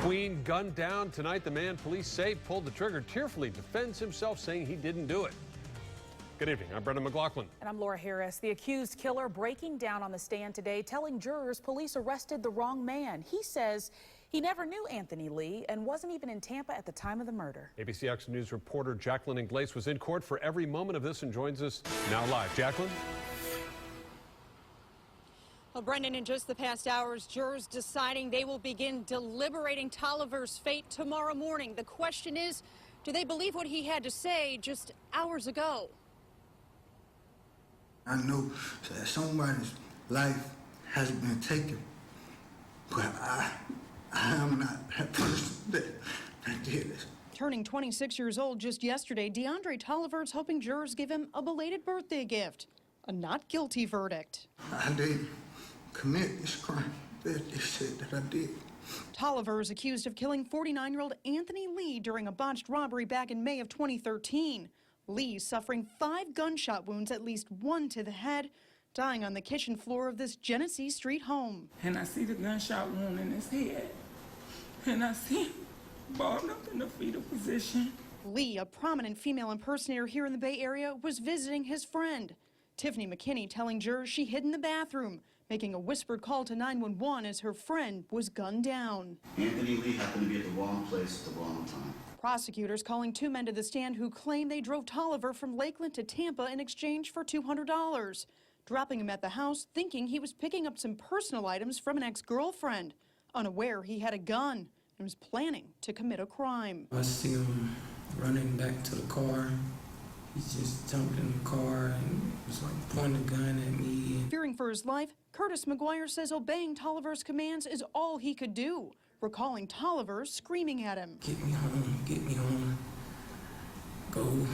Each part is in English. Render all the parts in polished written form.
Queen gunned down tonight. The man police say pulled the trigger tearfully defends himself, saying he didn't do it. Good evening. I'm Brendan McLaughlin. And I'm Laura Harris. The accused killer breaking down on the stand today, telling jurors police arrested the wrong man. He says he never knew Anthony Lee and wasn't even in Tampa at the time of the murder. ABC Action News reporter Jacqueline Ingles was in court for every moment of this and joins us now live. Jacqueline? Well, Brendan, in just the past hours, jurors deciding they will begin deliberating Tolliver's fate tomorrow morning. The question is, do they believe what he had to say just hours ago? I know that somebody's life has been taken, but I am not that person that did this. Turning 26 years old just yesterday, DeAndre Tolliver's hoping jurors give him a belated birthday gift, a not guilty verdict. I didn't commit this crime that they said that I did. Tolliver is accused of killing 49-year-old Anthony Lee during a botched robbery back in May of 2013. Lee suffering 5 gunshot wounds, at least 1 to the head, dying on the kitchen floor of this Genesee Street home. And I see the gunshot wound in his head, and I see him balled up in the fetal position. Lee, a prominent female impersonator here in the Bay Area, was visiting his friend. Tiffany McKinney telling jurors she hid in the bathroom, making a whispered call to 911 as her friend was gunned down. Anthony Lee happened to be at the wrong place at the wrong time. Prosecutors calling 2 men to the stand who claim they drove Tolliver from Lakeland to Tampa in exchange for $200, dropping him at the house thinking he was picking up some personal items from an ex-girlfriend, unaware he had a gun and was planning to commit a crime. I see him running back to the car. He just jumped in the car and was like pointing a gun at me. Fearing for his life, Curtis McGuire says obeying Tolliver's commands is all he could do, recalling Tolliver screaming at him. Get me home, go.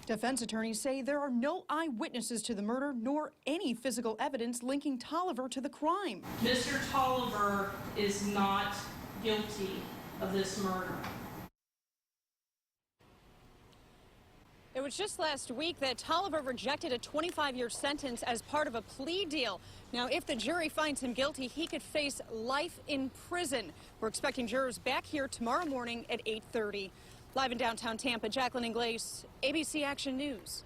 Defense attorneys say there are no eyewitnesses to the murder nor any physical evidence linking Tolliver to the crime. Mr. Tolliver is not guilty of this murder. It was just last week that Tolliver rejected a 25-year sentence as part of a plea deal. Now, if the jury finds him guilty, he could face life in prison. We're expecting jurors back here tomorrow morning at 8:30. Live in downtown Tampa, Jacqueline Ingles, ABC Action News.